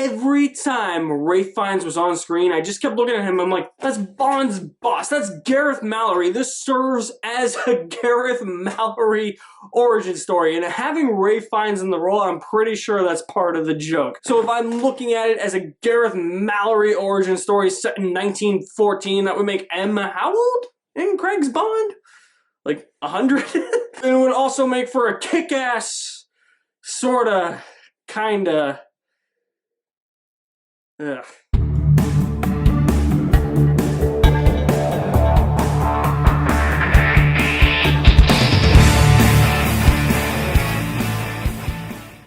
every time Ralph Fiennes was on screen, I just kept looking at him. I'm like, that's Bond's boss. That's Gareth Mallory. This serves as a Gareth Mallory origin story. And having Ralph Fiennes in the role, I'm pretty sure that's part of the joke. So if I'm looking at it as a Gareth Mallory origin story set in 1914, that would make M how old in Craig's Bond? Like 100? And it would also make for a kick-ass, sorta, kinda... Ugh.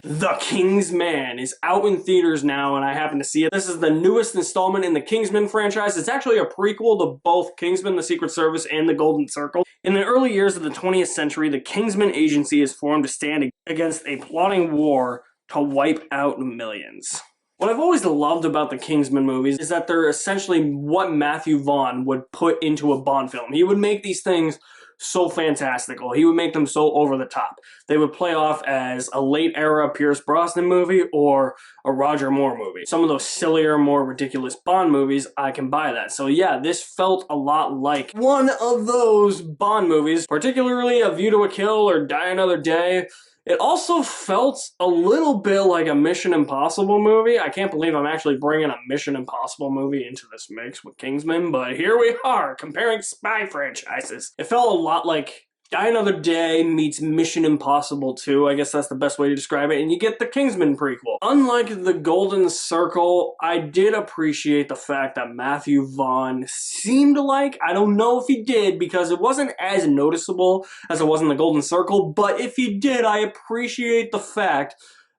The Kingsman is out in theaters now, and I happen to see it. This is the newest installment in the Kingsman franchise. It's actually a prequel to both Kingsman, the Secret Service, and the Golden Circle. In the early years of the 20th century, the Kingsman Agency is formed to stand against a plotting war to wipe out millions. What I've always loved about the Kingsman movies is that they're essentially what Matthew Vaughn would put into a Bond film. He would make these things so fantastical. He would make them so over the top. They would play off as a late era Pierce Brosnan movie or a Roger Moore movie. Some of those sillier, more ridiculous Bond movies, I can buy that. So yeah, this felt a lot like one of those Bond movies, particularly A View to a Kill or Die Another Day. It also felt a little bit like a Mission Impossible movie. I can't believe I'm actually bringing a Mission Impossible movie into this mix with Kingsman, but here we are, comparing spy franchises. It felt a lot like Die Another Day meets Mission Impossible 2, I guess that's the best way to describe it, and you get the Kingsman prequel. Unlike the Golden Circle, I did appreciate the fact that Matthew Vaughn seemed like, I don't know if he did, because it wasn't as noticeable as it was in the Golden Circle, but if he did, I appreciate the fact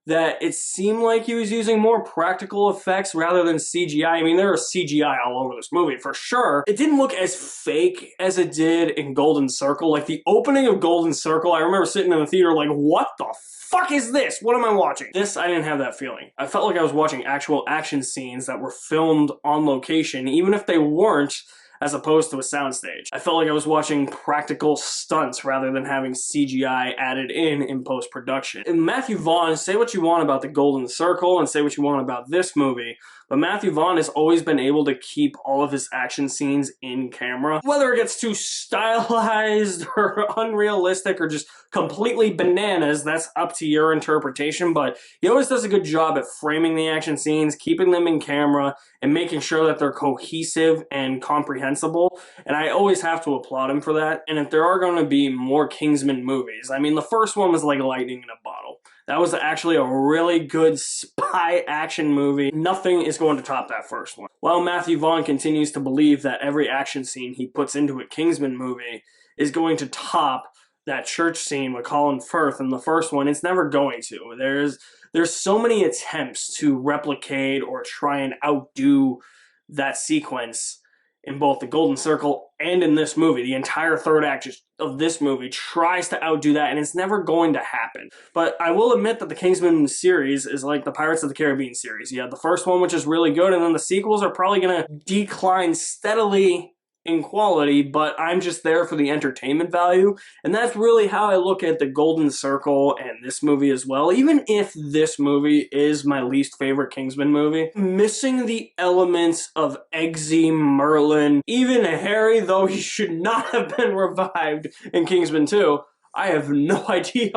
that it seemed like he was using more practical effects rather than CGI. I mean, there was CGI all over this movie, for sure. It didn't look as fake as it did in Golden Circle. Like, the opening of Golden Circle, I remember sitting in the theater like, what the fuck is this? What am I watching? This, I didn't have that feeling. I felt like I was watching actual action scenes that were filmed on location, even if they weren't, as opposed to a soundstage. I felt like I was watching practical stunts rather than having CGI added in post-production. And Matthew Vaughn, say what you want about the Golden Circle and say what you want about this movie, but Matthew Vaughn has always been able to keep all of his action scenes in camera. Whether it gets too stylized or unrealistic or just completely bananas, that's up to your interpretation, but he always does a good job at framing the action scenes, keeping them in camera, and making sure that they're cohesive and comprehensible, and I always have to applaud him for that. And if there are going to be more Kingsman movies, I mean, the first one was like lightning in a bottle. That was actually a really good spy action movie. Nothing is going to top that first one. While Matthew Vaughn continues to believe that every action scene he puts into a Kingsman movie is going to top that church scene with Colin Firth in the first one, it's never going to. There's so many attempts to replicate or try and outdo that sequence in both the Golden Circle and in this movie. The entire third act of this movie tries to outdo that, and it's never going to happen. But I will admit that the Kingsman series is like the Pirates of the Caribbean series. You have the first one, which is really good, and then the sequels are probably going to decline steadily in quality, but I'm just there for the entertainment value, and that's really how I look at the Golden Circle and this movie as well. Even if this movie is my least favorite Kingsman movie, missing the elements of Eggsy, Merlin, even Harry, though he should not have been revived in Kingsman 2, I have no idea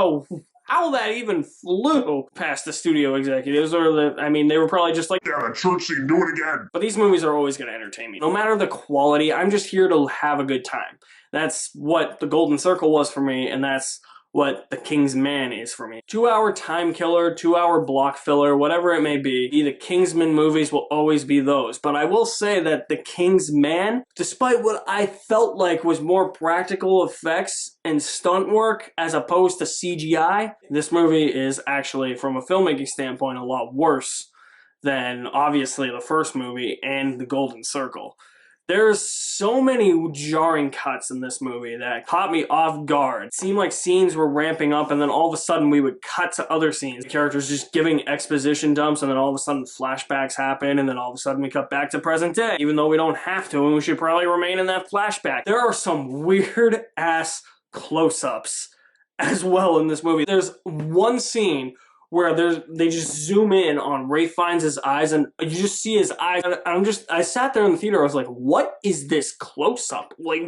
how that even flew past the studio executives, or they were probably just like, yeah, that church scene, do it again. But these movies are always going to entertain me. No matter the quality, I'm just here to have a good time. That's what the Golden Circle was for me, and that's what the Kingsman is for me. 2-hour time killer, 2-hour block filler, whatever it may be, the Kingsman movies will always be those. But I will say that the Kingsman, despite what I felt like was more practical effects and stunt work as opposed to CGI, this movie is actually, from a filmmaking standpoint, a lot worse than, obviously, the first movie and the Golden Circle. There's so many jarring cuts in this movie that caught me off guard. It seemed like scenes were ramping up, and then all of a sudden we would cut to other scenes. The characters just giving exposition dumps, and then all of a sudden flashbacks happen, and then all of a sudden we cut back to present day, even though we don't have to, and we should probably remain in that flashback. There are some weird-ass close-ups as well in this movie. There's one scene where they just zoom in on Ralph Fiennes' eyes, and you just see his eyes. And I sat there in the theater, I was like, what is this close-up? Like,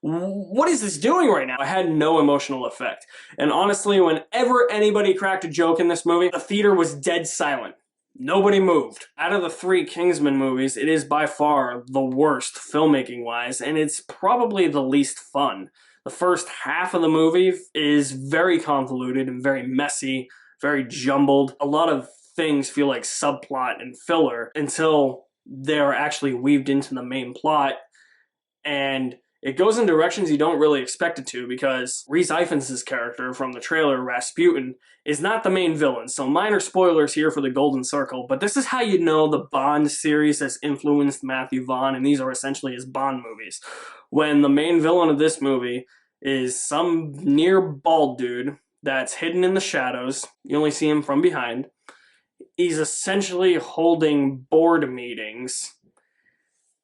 what is this doing right now? I had no emotional effect. And honestly, whenever anybody cracked a joke in this movie, the theater was dead silent. Nobody moved. Out of the 3 Kingsman movies, it is by far the worst filmmaking-wise, and it's probably the least fun. The first half of the movie is very convoluted and very messy, very jumbled. A lot of things feel like subplot and filler until they're actually weaved into the main plot, and it goes in directions you don't really expect it to, because Rhys Ifans' character from the trailer, Rasputin, is not the main villain. So minor spoilers here for the Golden Circle, but this is how you know the Bond series has influenced Matthew Vaughn, and these are essentially his Bond movies. When the main villain of this movie is some near bald dude that's hidden in the shadows. You only see him from behind. He's essentially holding board meetings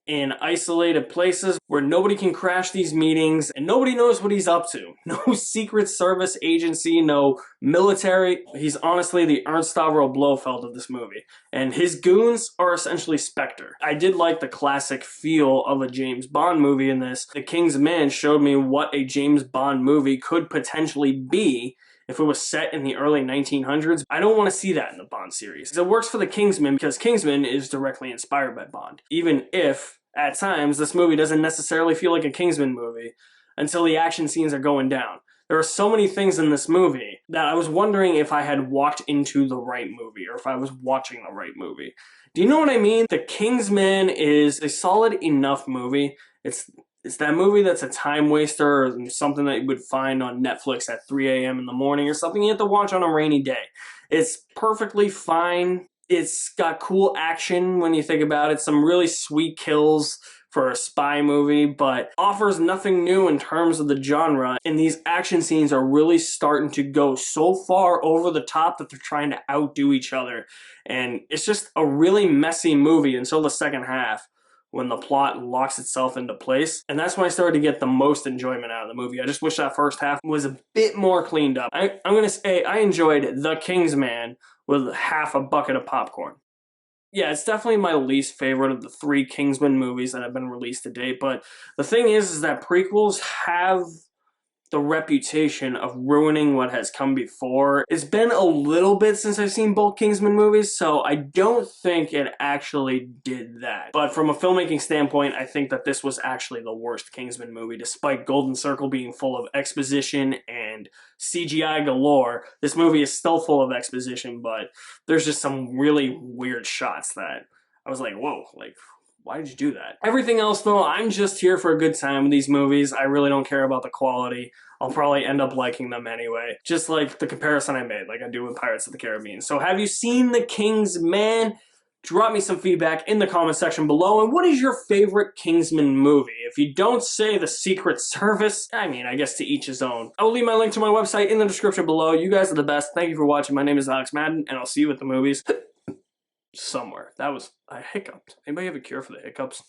in isolated places where nobody can crash these meetings, and nobody knows what he's up to. No Secret Service agency, no military. He's honestly the Ernst Stavro Blofeld of this movie, and his goons are essentially Spectre. I did like the classic feel of a James Bond movie in this. The Kingsman showed me what a James Bond movie could potentially be if it was set in the early 1900s. I don't want to see that in the Bond series. It works for the Kingsman because Kingsman is directly inspired by Bond. Even if, at times, this movie doesn't necessarily feel like a Kingsman movie until the action scenes are going down. There are so many things in this movie that I was wondering if I had walked into the right movie or if I was watching the right movie. Do you know what I mean? The Kingsman is a solid enough movie. It's that movie that's a time waster or something that you would find on Netflix at 3 a.m. in the morning or something you have to watch on a rainy day. It's perfectly fine. It's got cool action when you think about it. Some really sweet kills for a spy movie, but offers nothing new in terms of the genre. And these action scenes are really starting to go so far over the top that they're trying to outdo each other. And it's just a really messy movie until the second half, when the plot locks itself into place. And that's when I started to get the most enjoyment out of the movie. I just wish that first half was a bit more cleaned up. I'm going to say I enjoyed The Kingsman with half a bucket of popcorn. Yeah, it's definitely my least favorite of the 3 Kingsman movies that have been released to date. But the thing is that prequels have the reputation of ruining what has come before. It's been a little bit since I've seen both Kingsman movies, so I don't think it actually did that. But from a filmmaking standpoint, I think that this was actually the worst Kingsman movie. Despite Golden Circle being full of exposition and CGI galore, this movie is still full of exposition, but there's just some really weird shots that I was like, whoa, like, why did you do that? Everything else, though, I'm just here for a good time with these movies. I really don't care about the quality. I'll probably end up liking them anyway. Just like the comparison I made, like I do with Pirates of the Caribbean. So have you seen The Kingsman? Drop me some feedback in the comment section below. And what is your favorite Kingsman movie? If you don't say The Secret Service, I mean, I guess to each his own. I will leave my link to my website in the description below. You guys are the best. Thank you for watching. My name is Alex Madden, and I'll see you at the movies. Somewhere. That was, I hiccuped. Anybody have a cure for the hiccups?